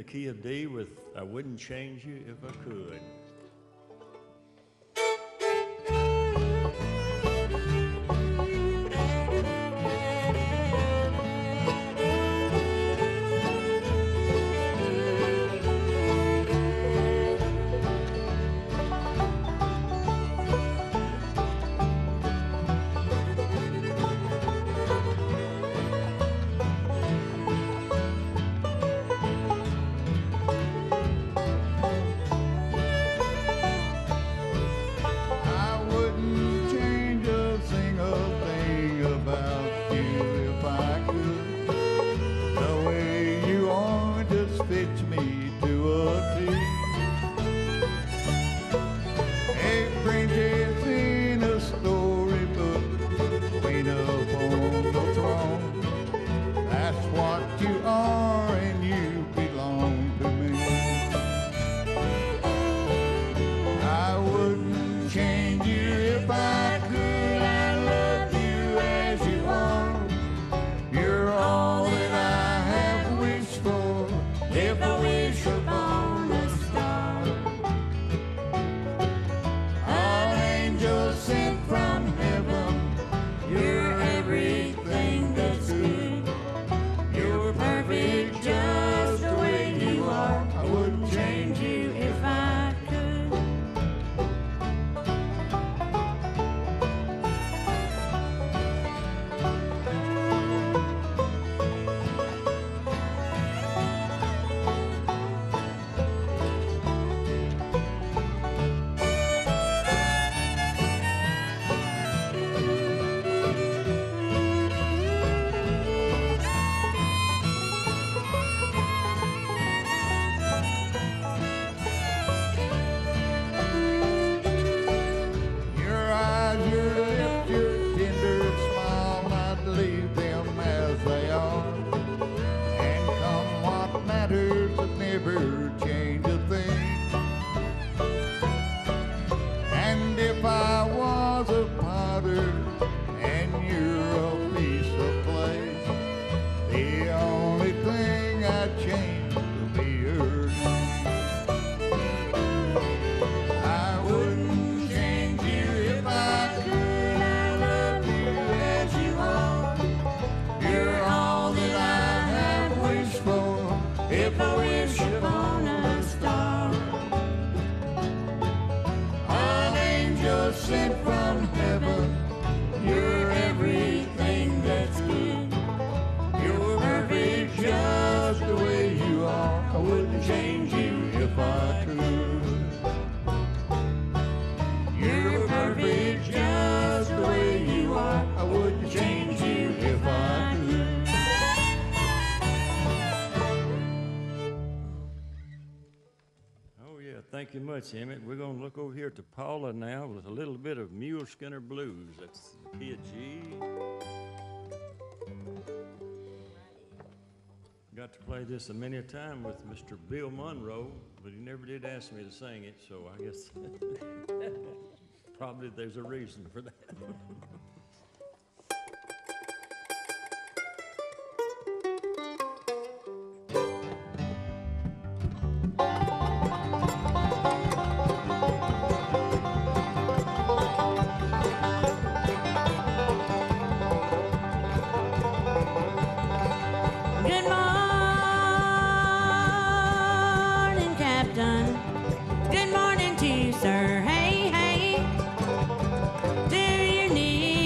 key of D with I Wouldn't Change You If I Could. Thank you much, Emmett. We're going to look over here to Paula now with a little bit of Mule Skinner Blues. That's the key of G. Got to play this a many a time with Mr. Bill Monroe, but he never did ask me to sing it, so I guess probably there's a reason for that. Good morning to you, sir. Hey, hey. Do you need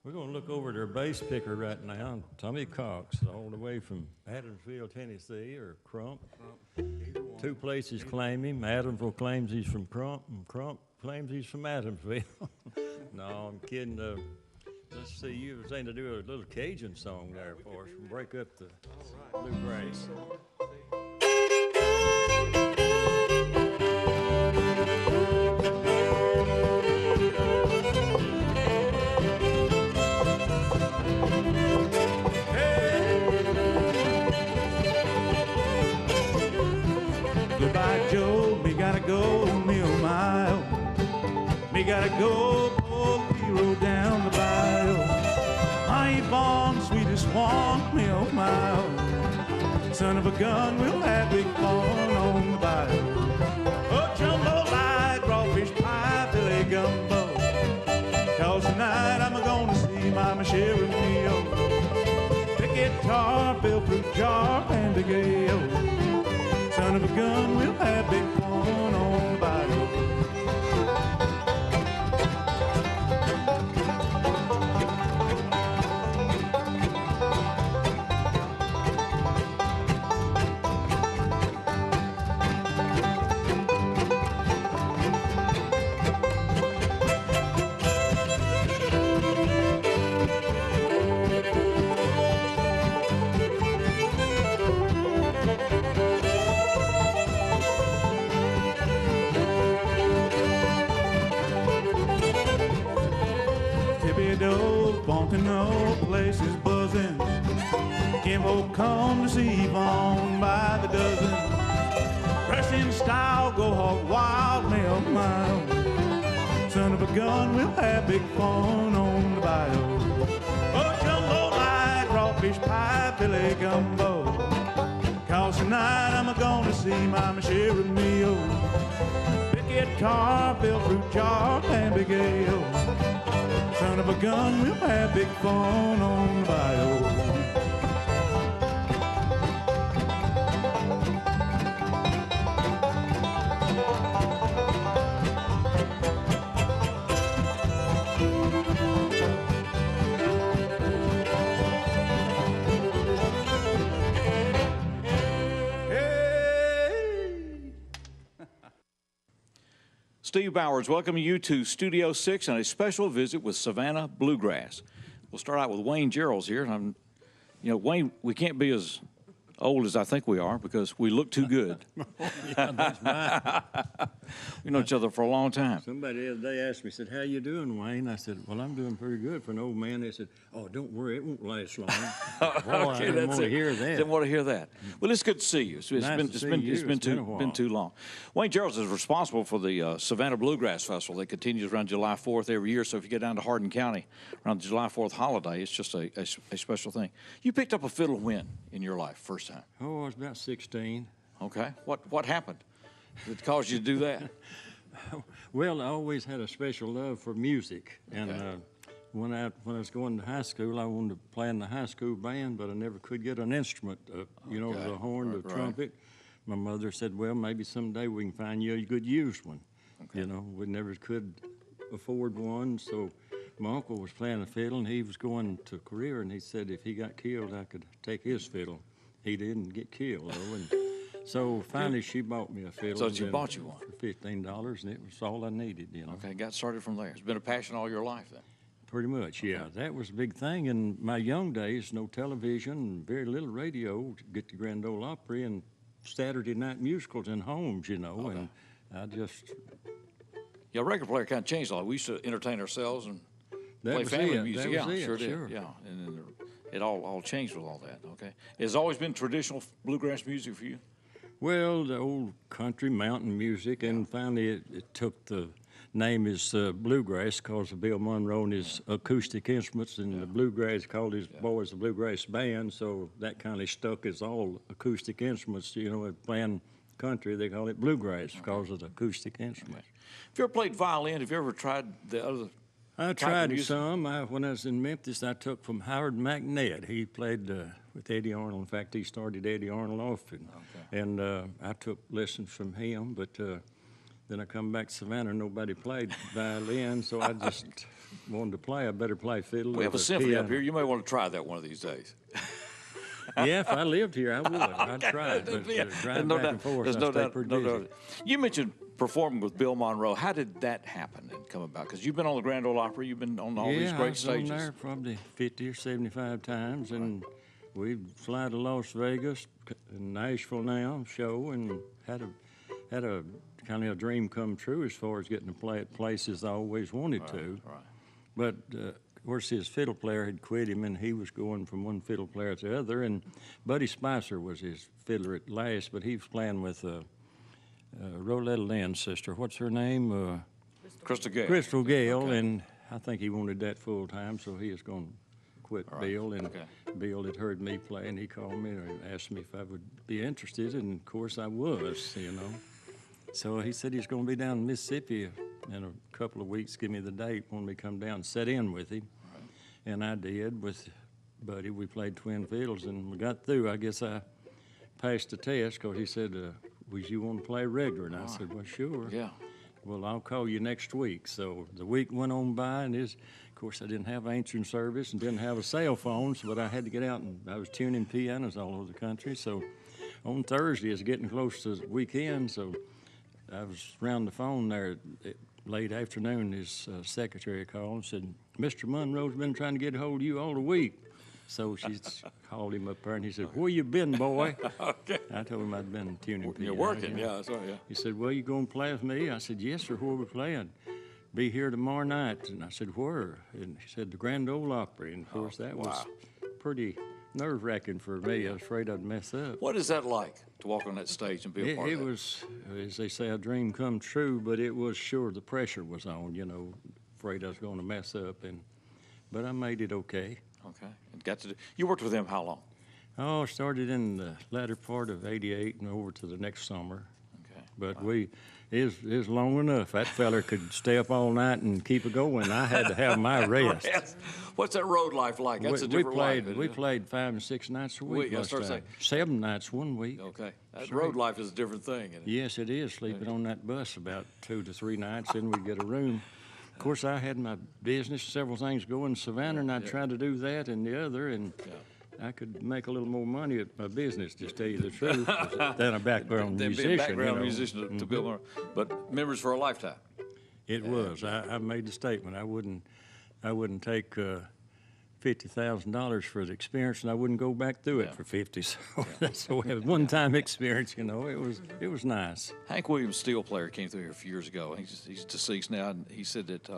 We're going to look over their bass picker right now, Tommy Cox, all the way from Adamsville, Tennessee, or Crump. Two places claim him. Adamsville claims he's from Crump, and Crump claims he's from Adamsville. No, I'm kidding. Let's see, you were saying to do a little Cajun song there for us. Break up the bluegrass. Goodbye, Joe, me gotta go mill mile. Me gotta go pull the road down the bayou. I ain't born sweetest one mill mile. Son of a gun, we'll have big fun on the bayou. Oh, jumbo like crawfish pie, filet gumbo. 'Cause tonight I'm gonna see Mama Sheriff Neo. The guitar, bill fruit jar, and a gale. Son of a gun, we'll have big fun on the bayou. No place is buzzing. Kimbo come to see Yvonne by the dozen. Press in style, go hog wild, mail mile. Son of a gun, we'll have big fun on the bayou. Oh, jumbo like crawfish pie, filet gumbo. 'Cause tonight I'm gonna see Mama Sheriff Neo. Big guitar, fill fruit jar, and big ale. Son of a gun, we'll have big fun on the bayou. Steve Bowers welcoming you to Studio 6 on a special visit with Savannah Bluegrass. We'll start out with Wayne Jerrolds here. And Wayne, we can't be as old as I think we are because we look too good. Yeah, that's mine. We know each other for a long time. Somebody the other day asked me, said, "How you doing, Wayne?" I said, "Well, I'm doing pretty good for an old man." They said, "Oh, don't worry, it won't last long." Boy, Okay, I didn't want to hear that. Didn't want to hear that. Well, it's good to see you. It's Nice been to see you. It's been a while. too long. Wayne Jerrolds is responsible for the Savannah Bluegrass Festival that continues around July 4th every year. So if you get down to Hardin County around the July 4th holiday, it's just a special thing. You picked up a fiddle when in your life, first time? Oh, I was about 16. Okay. What happened that caused you to do that? Well, I always had a special love for music, and Okay. when I was going to high school, I wanted to play in the high school band, but I never could get an instrument. The horn, the Right. trumpet. My mother said, "Well, maybe someday we can find you a good used one." Okay. We never could afford one, so my uncle was playing the fiddle, and he was going to a career, and he said if he got killed, I could take his fiddle. He didn't get killed, though, and so finally she bought me a fiddle. So she bought you one? For $15, and it was all I needed, Okay, got started from there. It's been a passion all your life then. Pretty much, yeah. That was a big thing. In my young days, no television, very little radio to get the Grand Ole Opry and Saturday night musicals in homes, and I just... Yeah, record player kind of changed a lot. We used to entertain ourselves and That play was family it. music. That was Yeah, it, sure did. sure. Yeah, and then it all changed with all that. Okay, it's always been traditional bluegrass music for you. Well, the old country mountain music, and finally it took the name is Bluegrass because of Bill Monroe and his acoustic instruments, and the Bluegrass called his boys the Bluegrass Band, so that kind of stuck as all acoustic instruments. Playing country, they call it Bluegrass because of the acoustic instruments. Have you ever played violin? Have you ever tried the other? I tried it some. When I was in Memphis, I took from Howard McNett. He played with Eddie Arnold. In fact, he started Eddie Arnold off, and I took lessons from him. But Then I come back to Savannah, nobody played violin, so I just wanted to play. I better play fiddle. We have or a symphony piano. up here. You may want to try that one of these days. Yeah, if I lived here, I would. I'd try it. But driving back and forth, There's I no stay doubt. pretty No busy. doubt. You mentioned performing with Bill Monroe. How did that happen and come about? Because you've been on the Grand Ole Opry. You've been on all these great stages. I was on there probably 50 or 75 times, and we'd fly to Las Vegas, Nashville now, show, and had a kind of a dream come true as far as getting to play at places I always wanted to. Right. But of course, his fiddle player had quit him, and he was going from one fiddle player to the other. And Buddy Spicer was his fiddler at last, but he was playing with Roletta Lynn's sister. What's her name? Crystal Gale. Crystal Gale, and I think he wanted that full time, so he is going to quit Bill. And Bill had heard me play, and he called me and asked me if I would be interested, and of course I was, you know. So he said he's going to be down in Mississippi in a couple of weeks. Give me the date when we come down and set in with him. And I did with Buddy. We played twin fiddles, and we got through. I guess I passed the test because he said, would you want to play regular? And I said, well, sure. Yeah. Well, I'll call you next week. So the week went on by, and of course, I didn't have answering service and didn't have a cell phone, but I had to get out, and I was tuning pianos all over the country. So on Thursday, it's getting close to the weekend, so I was around the phone there at late afternoon. His secretary called and said, Mr. Monroe's been trying to get a hold of you all the week. So she called him up there, and he said, where you been, boy? Okay. I told him I'd been tuning piano. You're working, yeah, that's right, yeah. He said, well, you going to play with me? I said, yes, sir, where we playing? Be here tomorrow night. And I said, where? And he said, the Grand Ole Opry. And, of course, that was pretty nerve-wracking for me. I was afraid I'd mess up. What is that like to walk on that stage and be a part of It that? was, as they say, a dream come true, but it was sure the pressure was on, you know, afraid I was going to mess up. But I made it okay. Okay. And got to do, you worked with them how long? Oh, I started in the latter part of '88 and over to the next summer. Okay. But it was long enough. That feller could stay up all night and keep it going. I had to have my rest. What's that road life like? That's a different life. We played 5 and 6 nights a week. I started saying 7 nights one week. Okay. That road life is a different thing. Isn't it? Yes, it is. Sleeping on that bus about 2 to 3 nights, then we'd get a room. Of course, I had my business, several things going in Savannah, and I tried to do that and the other, and I could make a little more money at my business, just tell you the truth, than a background musician. Background musician to Bill Monroe. But memories for a lifetime. It was. I made the statement. I wouldn't take $50,000 for the experience, and I wouldn't go back through it for 50. So that's a one-time experience. You know, it was nice. Hank Williams, steel player, came through here a few years ago. He's deceased now, and he said that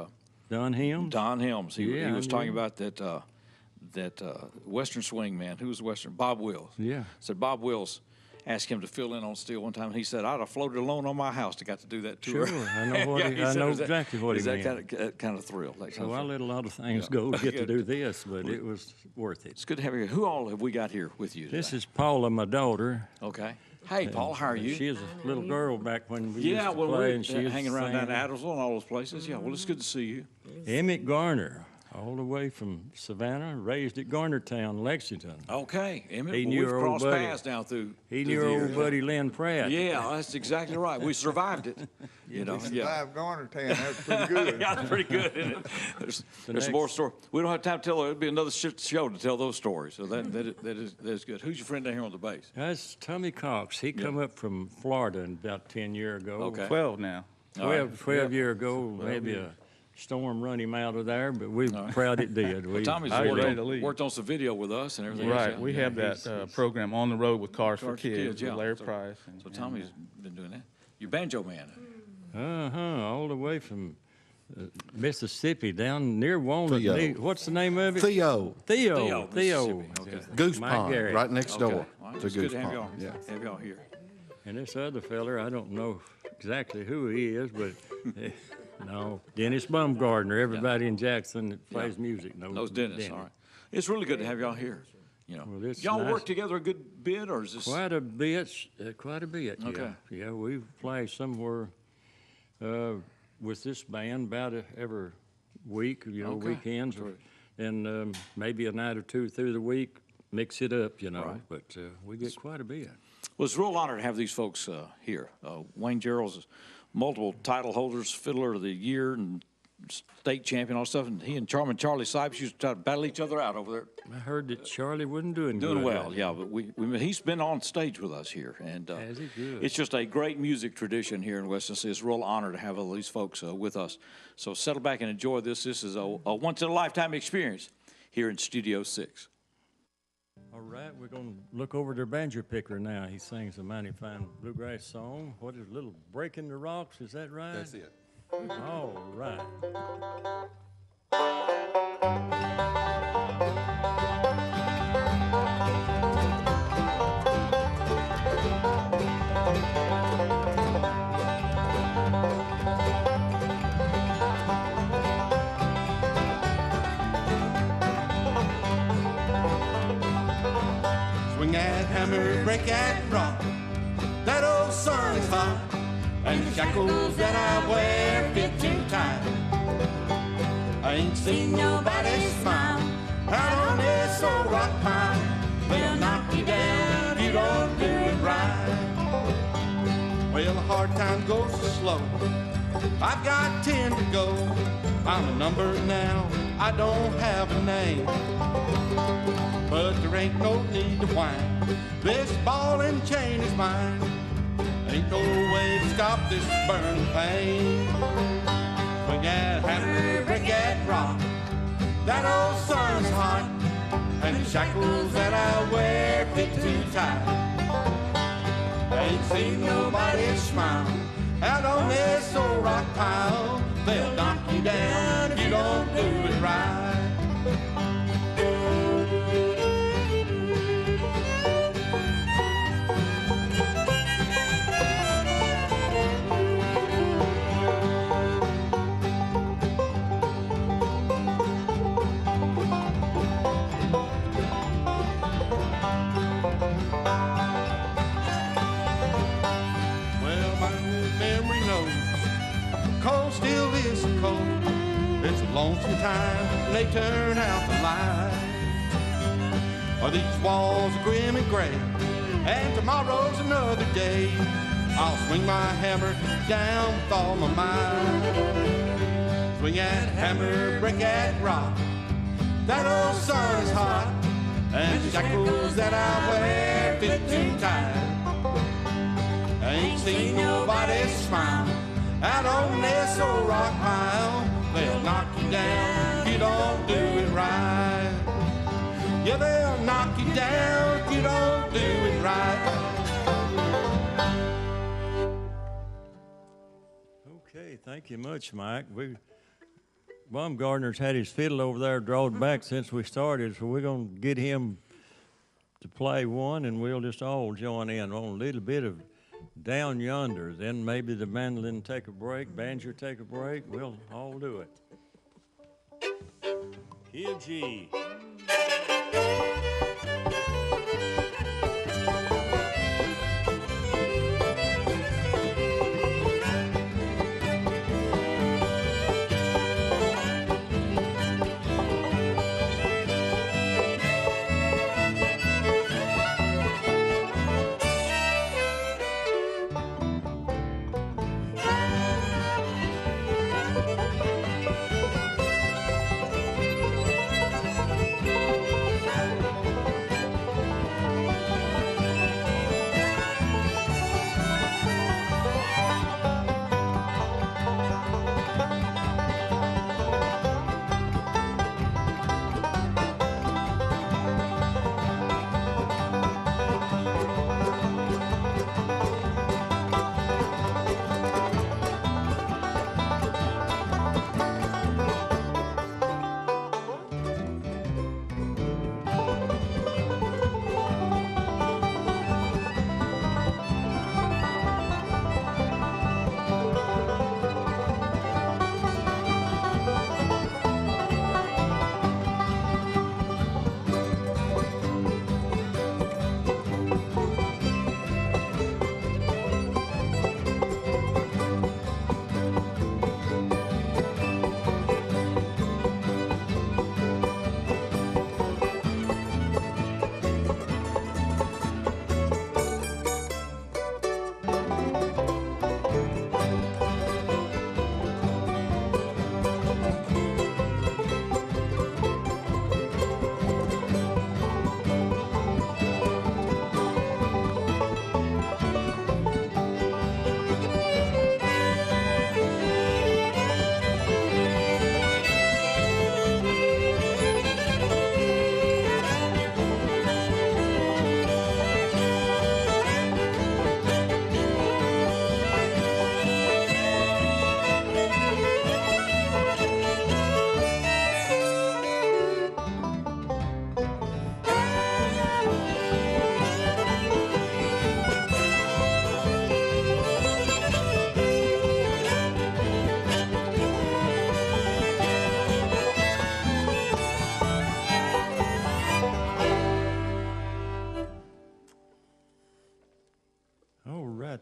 Don Helms. Don Helms. He was talking him. about that Western swing man. Who was Western? Bob Wills. Yeah. Said Bob Wills asked him to fill in on steel one time. He said, I'd have floated alone on my house to got to do that tour. Sure, I know what I know exactly what he meant. That kind of thrill. So I let a lot of things go to get to do this, but it was worth it. It's good to have you here. Who all have we got here with you today? This is Paula, my daughter. Okay. Hey, Paul, how are you? She was a little girl back when we used to when play, we and she was hanging around down singing. at Adelsville and all those places. Yeah, well, it's good to see you. Emmett Garner, all the way from Savannah, raised at Garnertown, Lexington. Okay, Emmett, He well, knew we've her old crossed buddy. paths down through. He through knew the her years. old buddy Lynn Pratt. Yeah, that's exactly right. We survived it. You know, Survived Garnertown. That's pretty good. Yeah, that's pretty good, isn't it? There's more stories. We don't have time to tell. It'll be another show to tell those stories. So that is good. Who's your friend down here on the bass? That's Tommy Cox. He come up from Florida about 10 years ago. Okay. 12 now. 12 years ago, maybe a storm run him out of there, but we're proud it did. Tommy's Are you ready to leave? worked on some video with us and everything. Right. else. We have that program on the road with Cars for Cars for Kids Kids, yeah. with Larry So- Price. So Tommy's been doing that. You banjo man. All the way from Mississippi down near Walnut. Theo. What's the name of it? Theo, Theo. Mississippi. Okay. Goose Mike Pond, Garrett. right next Okay. door All right. to It's good Goose to have y'all, Pond. Yeah. have y'all here. And this other feller, I don't know exactly who he is, but no, Dennis Baumgardner. Everybody in Jackson that plays music knows Those Dennis, all right. It's really good to have y'all here. You know, Well, it's y'all nice. work together a good bit, or is this? Quite a bit, quite a bit. Yeah. Okay. Yeah, we play somewhere with this band about every week, you know, Okay. weekends, and maybe a night or two through the week, mix it up, you know. Right. But we get quite a bit. Well, it's a real honor to have these folks here. Wayne Jerrolds multiple title holders, Fiddler of the Year and state champion, all stuff. And he and Charlie Sipes used to try to battle each other out over there. I heard that Charlie wasn't doing Doing good. well, yeah. But he's been on stage with us here, and Has he? Good. it's just a great music tradition here in West Tennessee. It's a real honor to have all these folks with us. So settle back and enjoy this. This is a once-in-a-lifetime experience here in Studio 6. All right, we're going to look over their banjo picker now. He sings a mighty fine bluegrass song. What is Little Break in the Rocks? Is that right? That's it. All right. Swing that hammer, break that rock. That old sun is hot, and the shackles that I wear fit too tight. I ain't seen nobody smile out on this old rock pile. They'll knock you down if you don't do it right. Well, a hard time goes so slow. I've got 10 to go. I'm a number now, I don't have a name. But there ain't no need to whine. This ball and chain is mine. Ain't no way to stop this burning pain. Swing that hammer, break that rock. That old sun's hot, and the shackles that I wear fit too tight. Ain't seen nobody smile out on this old rock pile. They'll knock you down if you don't do it right. Lonesome time when they turn out the light. Or these walls are grim and gray, and tomorrow's another day. I'll swing my hammer down with all my might. Swing that hammer, break that rock. That old sun is hot, and the shackles that I wear fit too tight. I ain't seen nobody smile out on this old rock pile. They'll knock you down if you don't do it right. Yeah, they'll knock you down if you don't do it right. Okay, thank you much, Mike. Baumgartner's had his fiddle over there drawed back since we started, so we're going to get him to play one, and we'll just all join in on a little bit of Down Yonder. Then maybe the mandolin take a break, banjo take a break. We'll all do it. Here, G.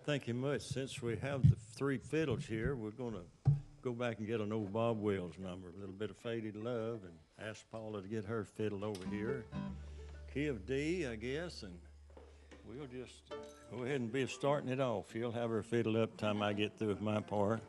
thank you much. Since we have the three fiddles here, we're going to go back and get an old Bob Wills number, a little bit of Faded Love, and ask Paula to get her fiddle over here. Key of D, I guess, and we'll just go ahead and be starting it off. You'll have her fiddle up time I get through with my part.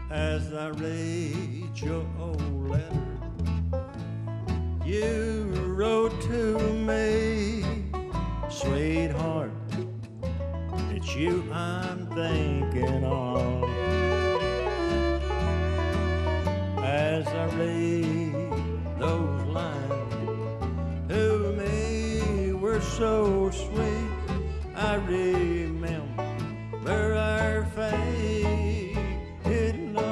As I read your old letter you wrote to me, sweetheart, it's you I'm thinking of. As I read those lines, to me were so sweet, I remember our faded love.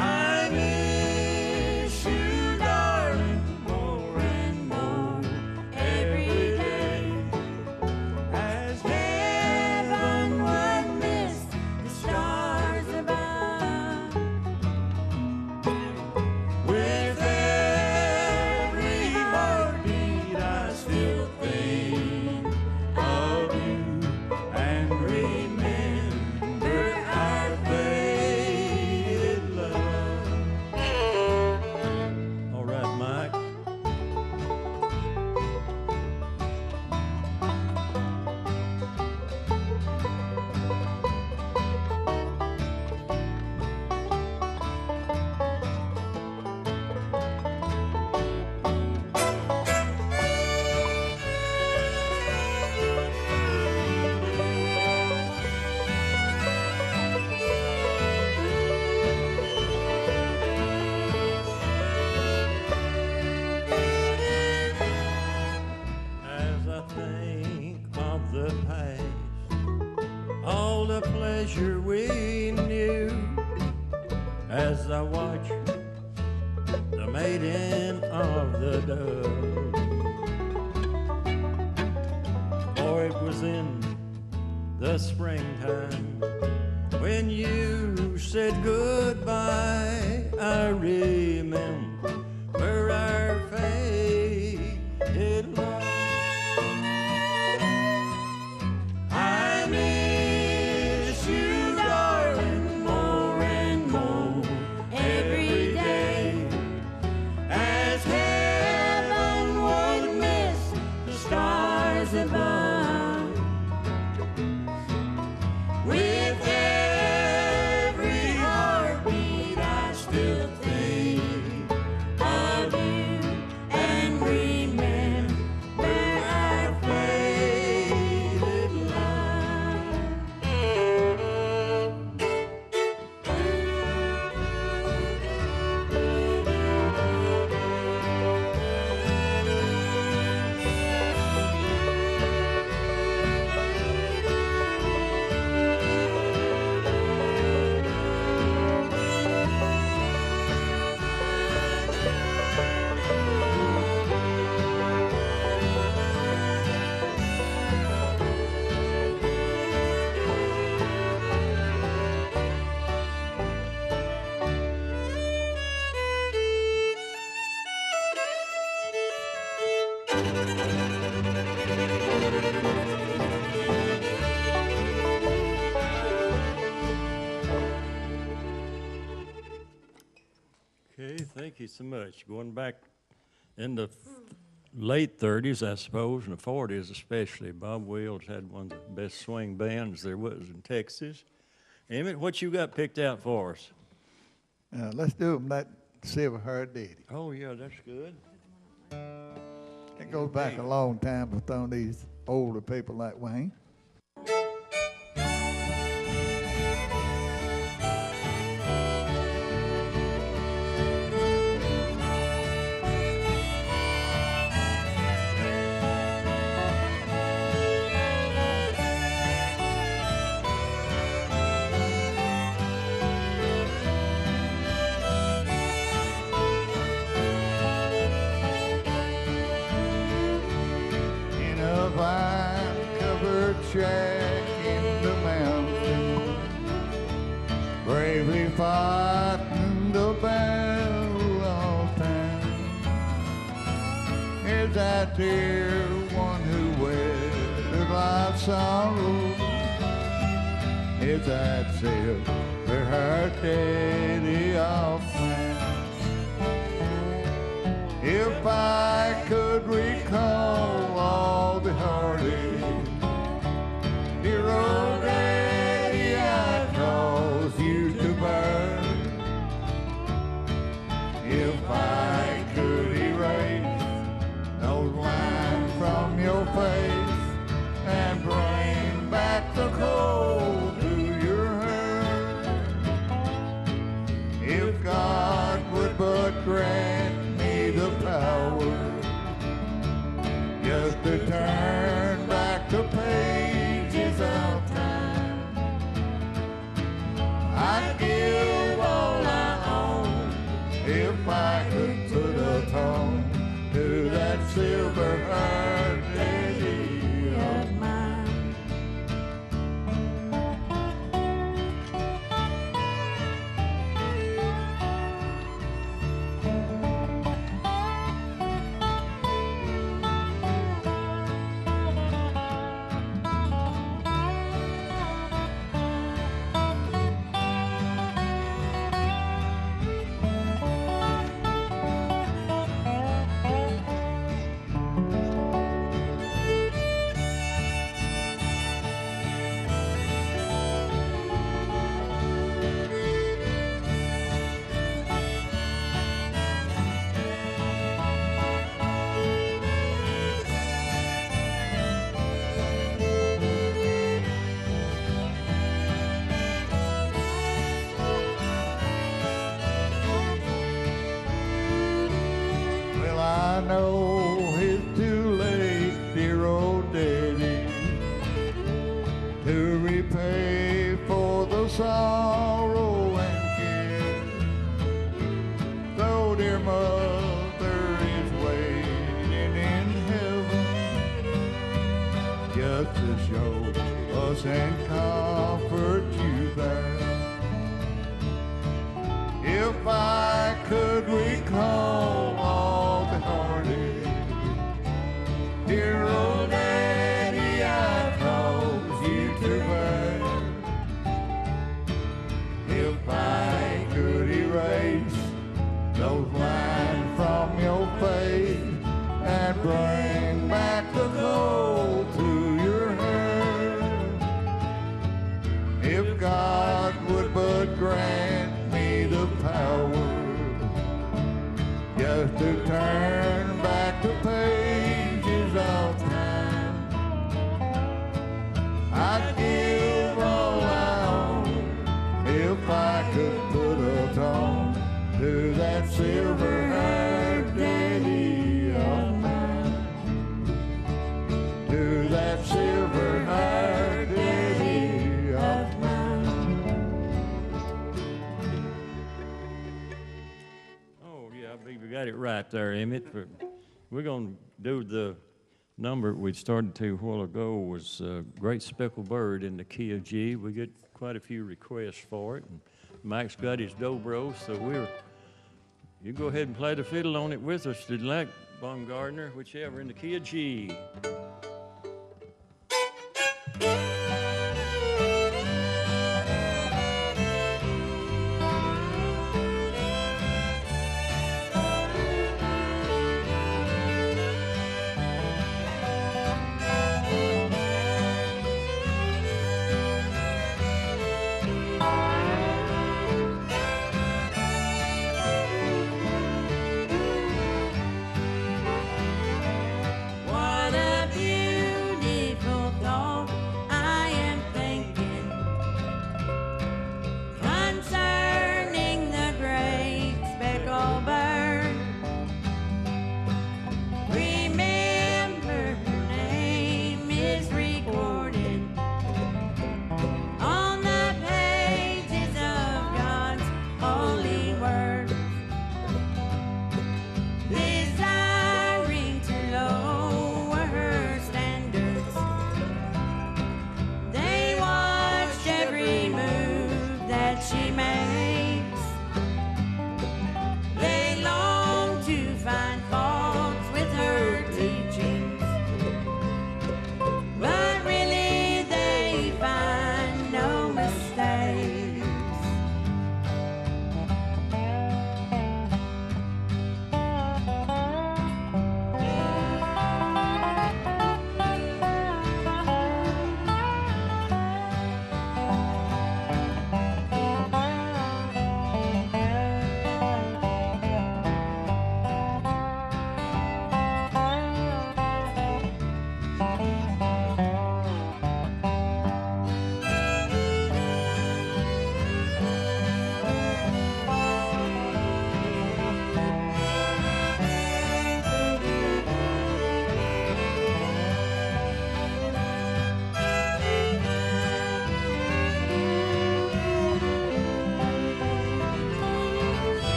I miss you, darling, more and more every day. As heaven would miss the stars above. With every heartbeat I still think of you and remember our faded love. All right, Mike. As I think of the past, all the pleasure we knew, as I watch the mating of the dove, for it was in the springtime when you said goodbye. I remember our faded love. I miss you, darling, more and more every day. As heaven would miss the stars above. With every heartbeat I still think of you and remember our faded love. Okay, thank you so much. Going back in the late 30s, I suppose, and the 40s especially, Bob Wills had one of the best swing bands there was in Texas. Emmett, what you got picked out for us? Let's do them that silver-haired ditty. Oh, yeah, that's good. It goes back a long time with some of these older people like Wayne. if he fighting the battle of time? Is that dear one who weathered life's sorrow? Is that silver-haired daddy of man? If I could recall all the heartache, dear old daddy, I caused you to burn. If I could erase those lines from your face and bring back the cold to your heart, if God would but grant me the power just to turn back the pages of time, I'd give all I own if I could put a tone to that silver-haired daddy of mine. Well, I know it's too late, dear old daddy, to repay for the sorrow and care. Though dear mother is waiting in heaven just to show us and comfort you there. If I could recall all the heartache, dear old daddy, I caused you to bear. If I could erase those lines from your face and bring back the cold to your hair, if God would but grant me the power just to turn back the pages of time, I'd give all I own if I could put a tone to that silver-haired daddy of mine, to that silver-haired daddy of mine. Oh, yeah, I believe you got it right there, Emmett. We're going to do the number we started to a while ago was Great Speckled Bird in the key of G. We get quite a few requests for it. And Mike's got his dobro, so you go ahead and play the fiddle on it with us, if you'd like, Baumgartner, whichever, in the key of G. What a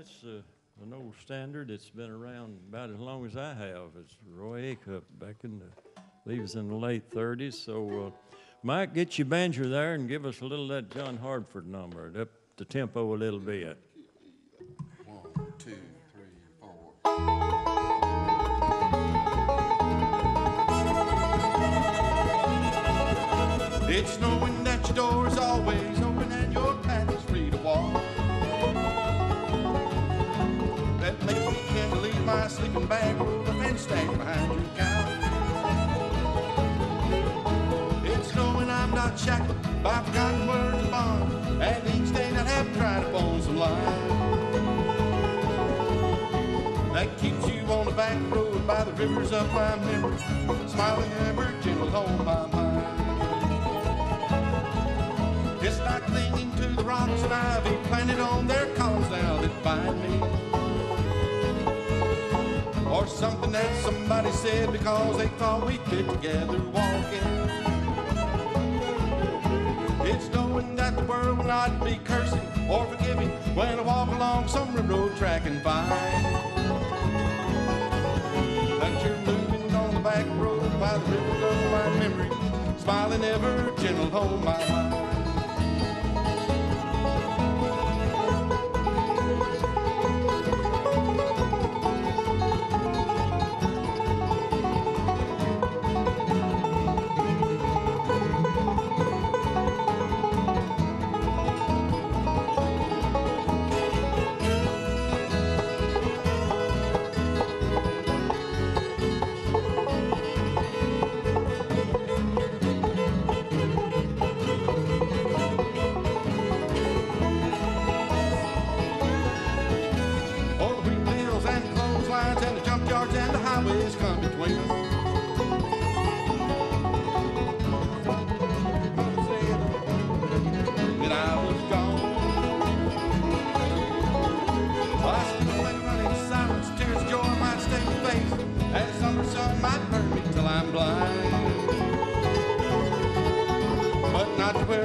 that's an old standard. It's been around about as long as I have. It's Roy Acup back in the, I believe it was in the late 30s. So, Mike, get your banjo there and give us a little of that John Hartford number. Up the tempo a little bit. 1, 2, 3, 4. It's knowing that your door is always open and your path is free to walk. That makes me can't leave my sleeping bag rolled up and stand behind your couch. It's knowing I'm not shackled by forgotten words of bond, and each day that I have tried upon some line that keeps you on the back road by the rivers of my memory, smiling ever gentle on my mind. It's like clinging to the rocks and ivy planted on their columns now that bind me, or something that somebody said because they thought we fit together walking. It's knowing that the world will not be cursing or forgiving when I walk along some railroad track and find that you're moving on the back road by the rivers of my memory, smiling ever gentle on my mind.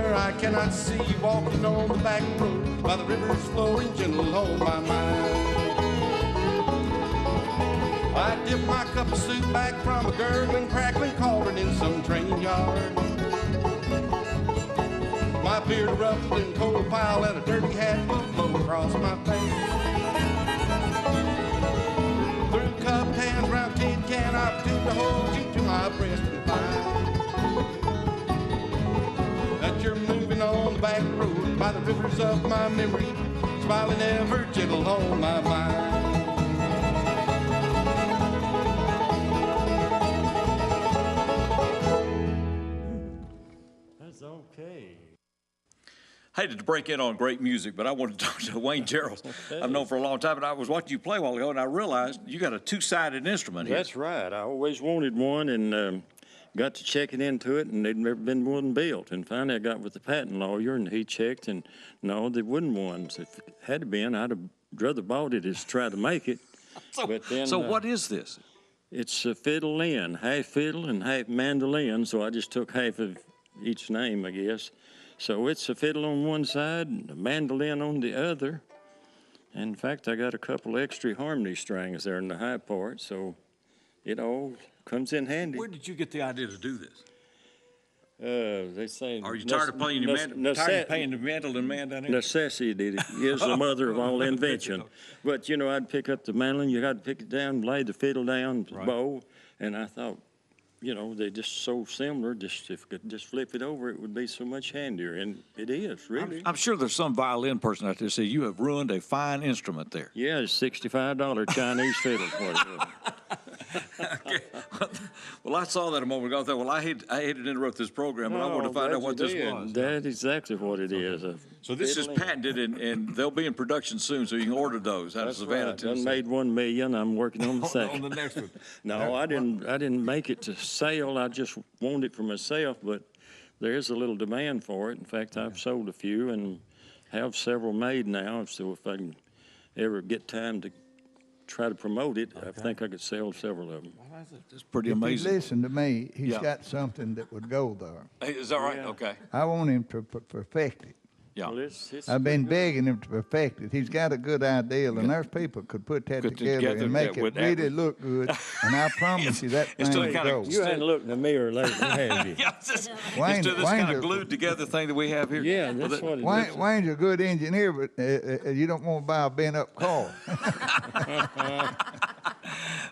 I cannot see you walking on the back road by the rivers flowing gentle on my mind. I dip my cup of soup back from a gurgling, crackling cauldron in some train yard. My beard ruffled in coal pile and a dirty hat will blow across my face. Through cupped hands round tin can, I pretend to hold you to my breast and find that you're moving on the back road by the rivers of my memory, smiling ever gentle on my mind. That's okay. Hated to break in on great music, but I wanted to talk to Wayne Jerrolds. I've known for a long time, and I was watching you play a while ago, and I realized you got a two-sided instrument here. That's right. I always wanted one, and got to checking into it, and there'd never been one built. And finally, I got with the patent lawyer, and he checked, and no, there wasn't one. So if it had been, I'd have rather bought it as try to make it. So what is this? It's a fiddle in, half fiddle and half mandolin, so I just took half of each name, I guess. So it's a fiddle on one side, and a mandolin on the other. And in fact, I got a couple extra harmony strings there in the high part, so it all comes in handy. Where did you get the idea to do this? They say. Are you tired of playing tired of paying the mandolin man down here? Necessity is the mother of all invention. But you know, I'd pick up the mandolin. You got to pick it down, lay the fiddle down, the bow, and I thought, you know, they're just so similar. Just if you could just flip it over, it would be so much handier, and it is really. I'm sure there's some violin person out there say you have ruined a fine instrument there. Yeah, it's $65 Chinese fiddle. Okay. Well, I saw that a moment ago. I thought, well, I hated to interrupt this program, but I wanted to find out what this was. That's exactly what it is. So this is patented, and they'll be in production soon, so you can order those out of Savannah, Tennessee. I made 1 million. I'm working on the second. On the next one. No, I didn't make it to sale. I just wanted it for myself, but there is a little demand for it. In fact, I've sold a few and have several made now. So if I can ever get time to try to promote it, I think I could sell several of them. Well, that's pretty If amazing. you listen to me, he's Yeah. got something that would go there. Hey, is that right? Okay. I want him to perfect it. Yeah. Well, it's I've been pretty good. begging him to perfect it. He's got a good idea, and there's people could put that Put it together together, and make yeah, it with that really with- look good. And I promise you that Instead of thing kinda- goes. You hadn't looked in the mirror lately, have you? Yeah, it's Wayne- instead of this Wayne's kind a- of glued together thing that we have here. Yeah, Well, that's that- what it looks like. Wayne's a good engineer, but you don't want to buy a bent-up car.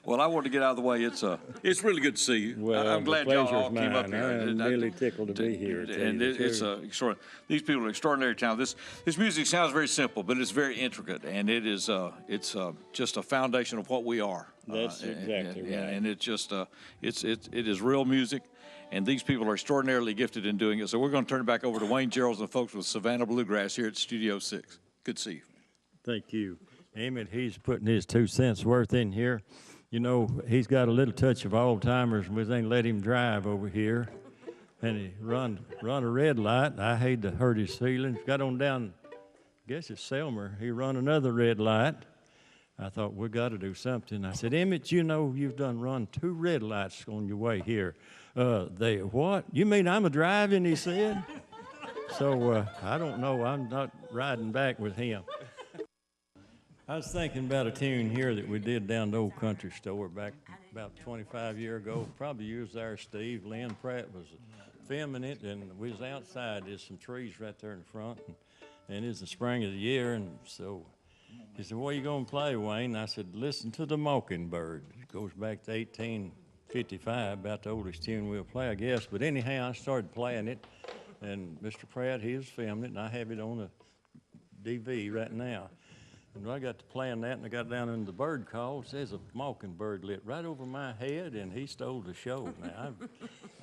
Well, I wanted to get out of the way. It's really good to see you. Well, I'm glad the y'all pleasure's all came up mine. here. I'm really tickled to be here, to tell And you the it's truth. extraordinary. These people are extraordinary talent. This music sounds very simple, but it's very intricate, and it is it's just a foundation of what we are. That's exactly right. And it's just it is real music. And these people are extraordinarily gifted in doing it. So we're going to turn it back over to Wayne Jerrolds and the folks with Savannah Bluegrass here at Studio 6. Good to see you. Thank you. Emmett, he's putting his 2 cents worth in here. You know, he's got a little touch of Alzheimer's, and we ain't let him drive over here. And he run a red light. I hate to hurt his feelings. Got on down, I guess it's Selmer. He run another red light. I thought, we got to do something. I said, Emmett, you know you've run 2 red lights on your way here. They, what? You mean I'm a driving, he said. So I don't know. I'm not riding back with him. I was thinking about a tune here that we did down the old country store back about 25 years ago. Probably you was there, Steve. Lynn Pratt was filming it, and we was outside. There's some trees right there in front, and it's the spring of the year, and so he said, what are you going to play, Wayne? And I said, listen to the Mockingbird. It goes back to 1855, about the oldest tune we'll play, I guess. But anyhow, I started playing it, and Mr. Pratt, he was filming it, and I have it on a DV right now. And I got to playing that, and I got down in the bird call. It says a mockingbird lit right over my head, and he stole the show. Now,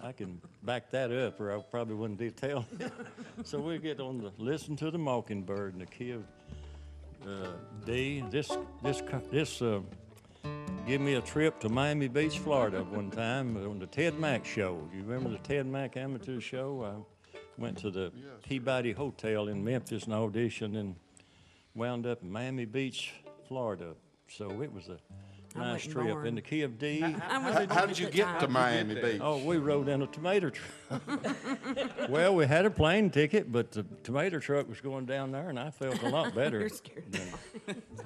I can back that up, or I probably wouldn't be telling it. So we get on the listen to the mockingbird in the key of D. This give me a trip to Miami Beach, Florida one time on the Ted Mack show. You remember the Ted Mack amateur show? I went to the Peabody Hotel in Memphis and auditioned, and wound up in Miami Beach, Florida. So it was a nice wasn't trip. born. In the key of D. How did you get to Miami Beach? Oh, we rode in a tomato truck. Well, we had a plane ticket, but the tomato truck was going down there, and I felt a lot better. You're scared.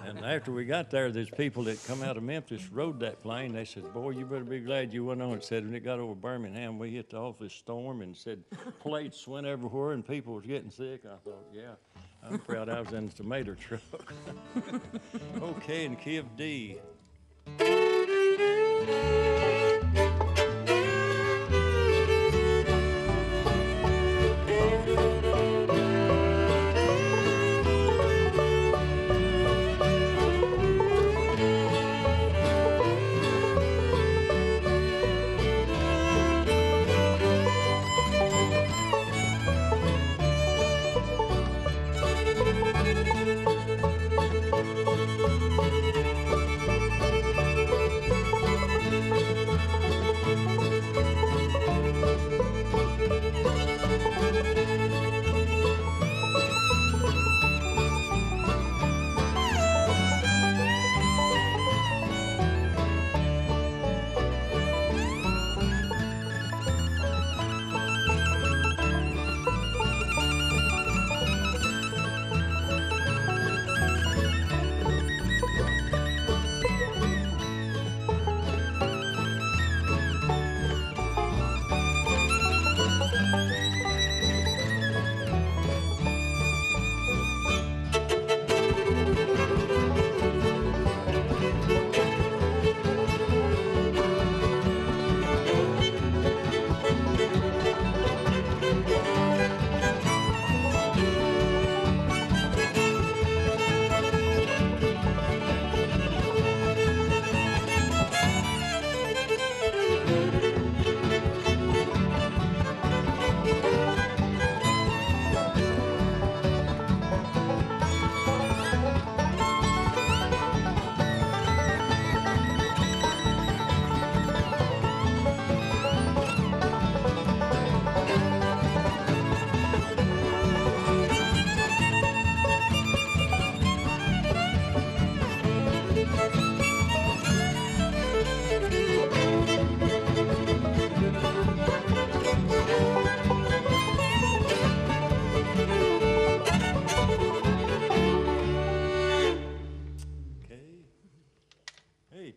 And after we got there, there's people that come out of Memphis, rode that plane. They said, boy, you better be glad you went on it. Said when it got over Birmingham, we hit the awful storm, and said plates went everywhere, and people was getting sick. I thought, yeah, I'm proud I was in the tomato truck. Okay, in the key of D.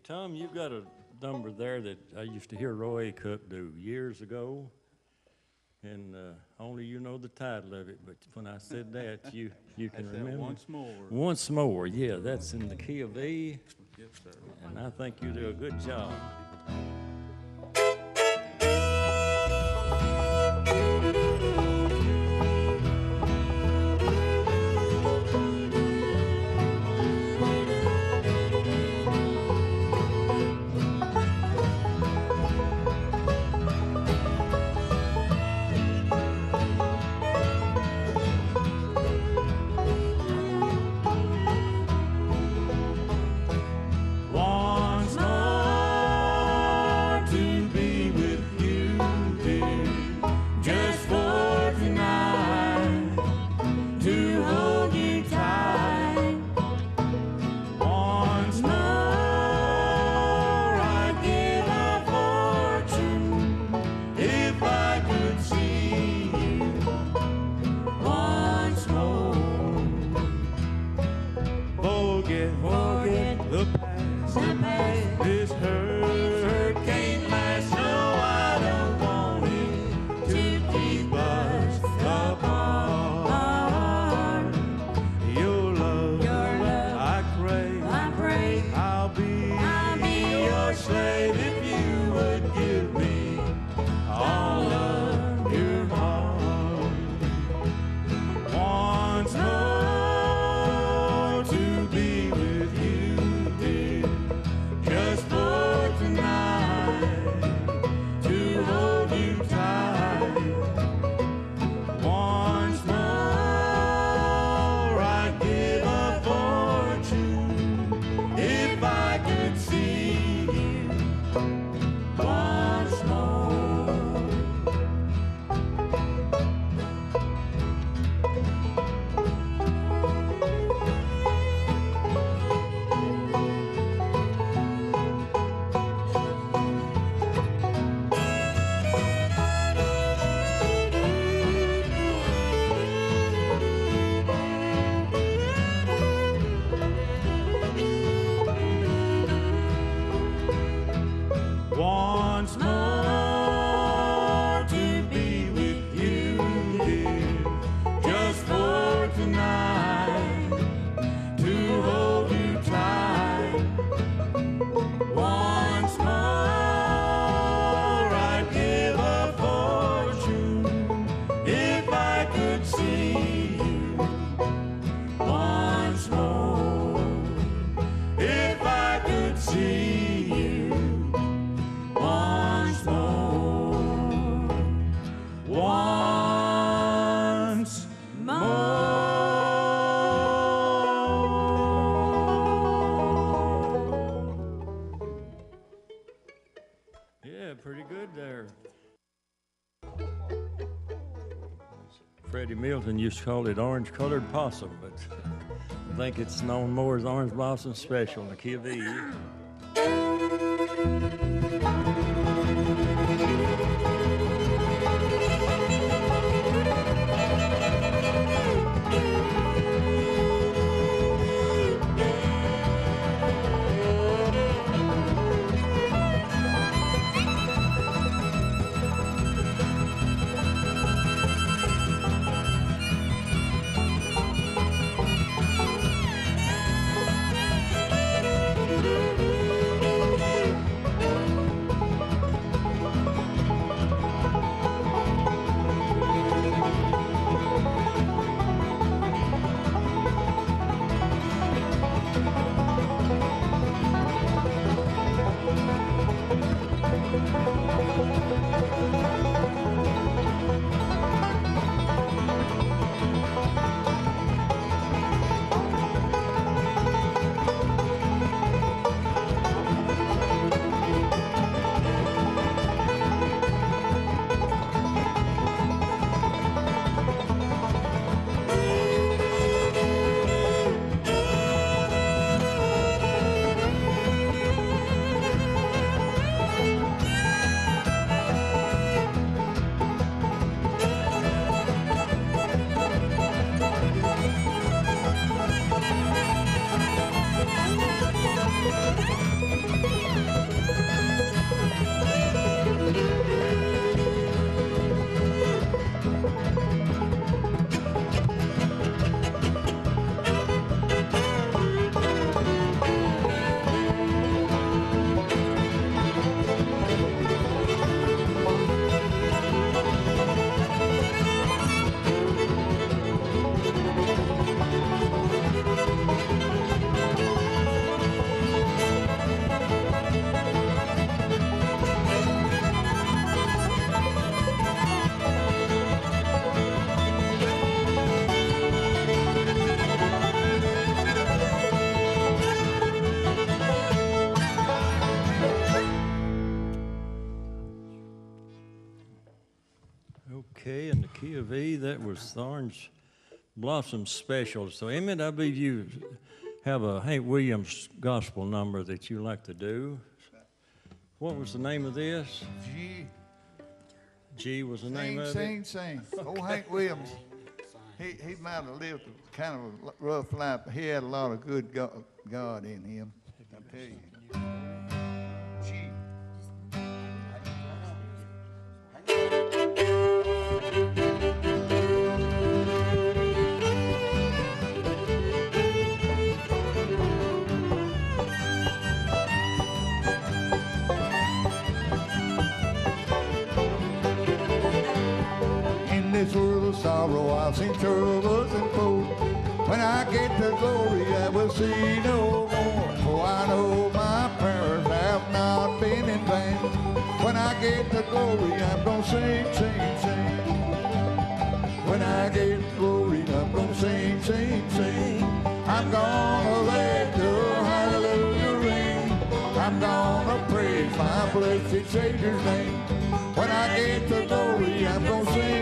Tom, you got a number there that I used to hear Roy Cook do years ago, and only you know the title of it, but when I said that, you can remember. Once more. Once More, yeah, that's in the key of E, and I think you do a good job. Once more to be with you, dear, just for tonight, to hold you tight. Once more, I'd give a fortune if I could see you once more. Forget the past. This hurt can't last, no, I don't want it to keep us apart. Your love, I crave. I'll be your slave if you would give me all of your heart. Once more to be with you, dear, just for tonight, to hold you tight. Once more, I'd give a fortune if I could see you once more. Once more to be with you, dear, just for tonight, to hold you tight. Once more, I'd give a fortune if I could see you once more. If I could see you once more. Once more. Yeah, pretty good there. Freddie Milton used to call it orange-colored possum, but I think it's known more as Orange Blossom Special in the key of E. V, that was the Orange Blossom Special. So, Emmett, I believe you have a Hank Williams gospel number that you like to do. What was the name of this? G was the name of it? Sing. Old Hank Williams, he might have lived kind of a rough life, but he had a lot of good God in him, I tell you. G. In this world of sorrow, I've seen troubles and foes. When I get to glory, I will see no more. For I know my prayers have not been in vain. When I get to glory, I'm gonna sing. When I get to glory, I'm gonna sing. I'm gonna let the hallelujah ring. I'm gonna praise my blessed Savior's name. When I get to glory, I'm gonna sing.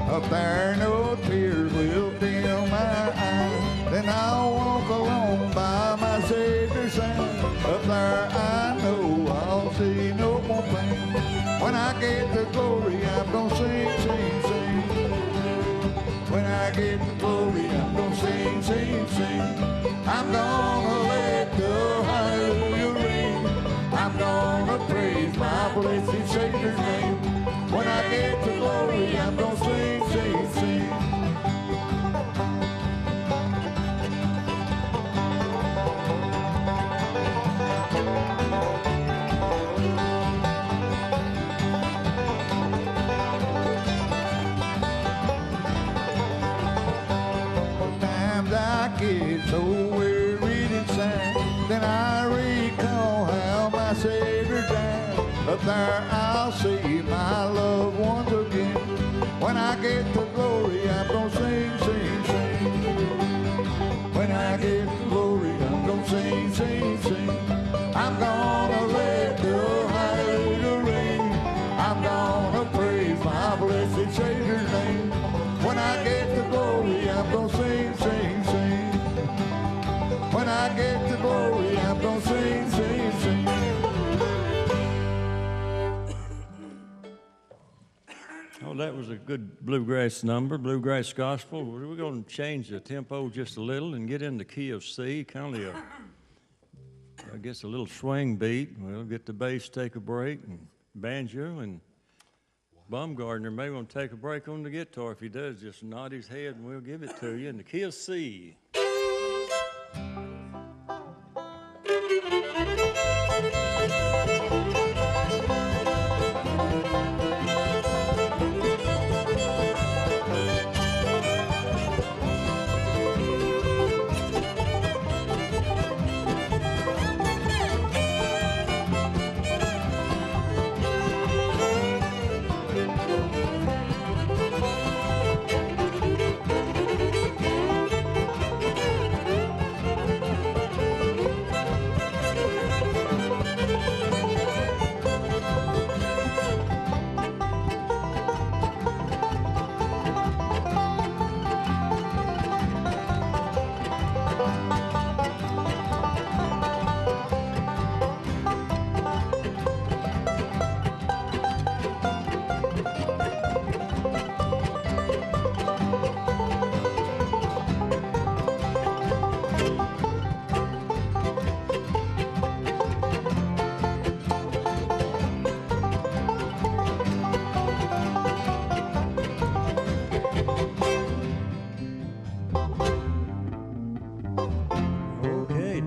Up there, no tears will dim my eyes. Then I'll walk alone by my Savior's side. Up there, I know I'll see no more pain. When I get to glory, I'm gonna sing. When I get to glory, I'm gonna sing. I'm gonna let the hallelujah ring. I'm gonna praise my blessed Savior's name. When I get to glory, I'm gonna sing. Sometimes I get so wearied inside, then I recall how my Savior died. Up there I'll see my loved ones again. When I get to glory, I'm gonna sing. When I get to glory, I'm gonna sing. I'm gonna let the hallelujah ring. I'm gonna praise my blessed Savior's name. When I get to glory, I'm gonna sing. When I get to glory, I'm gonna sing. Oh, that was a good bluegrass number, bluegrass gospel. We're going to change the tempo just a little and get in the key of C, kind of I guess a little swing beat. We'll get the bass, take a break, and banjo, and Baumgardner may want to take a break on the guitar. If he does, just nod his head and we'll give it to you in the key of C.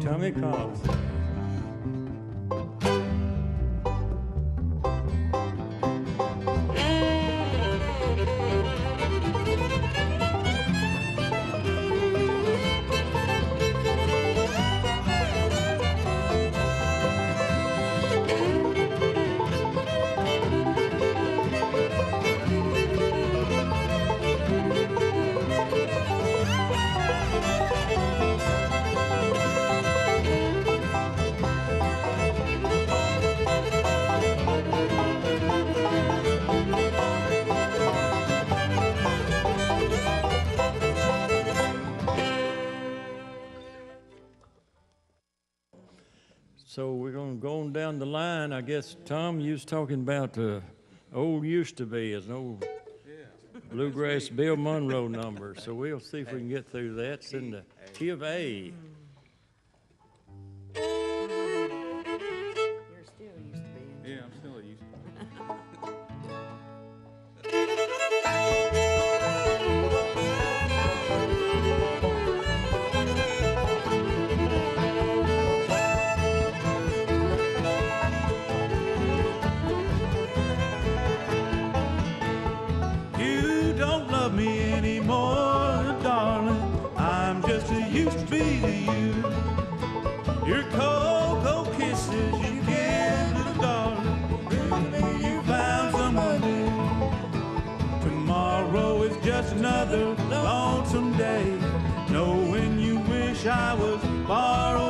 Tommy Cox. So we're gonna go on down the line. I guess, Tom, you was talking about old used to be as an old bluegrass Bill Monroe number. So we'll see if we can get through that. It's in the key of A. You're still used to being. Yeah, I'm still used to You don't love me anymore, darling. I'm just a used to be to you. Your cold, cold kisses you give, little darling. Maybe you found someone new. Tomorrow is just another lonesome day, knowing you wish I was far away.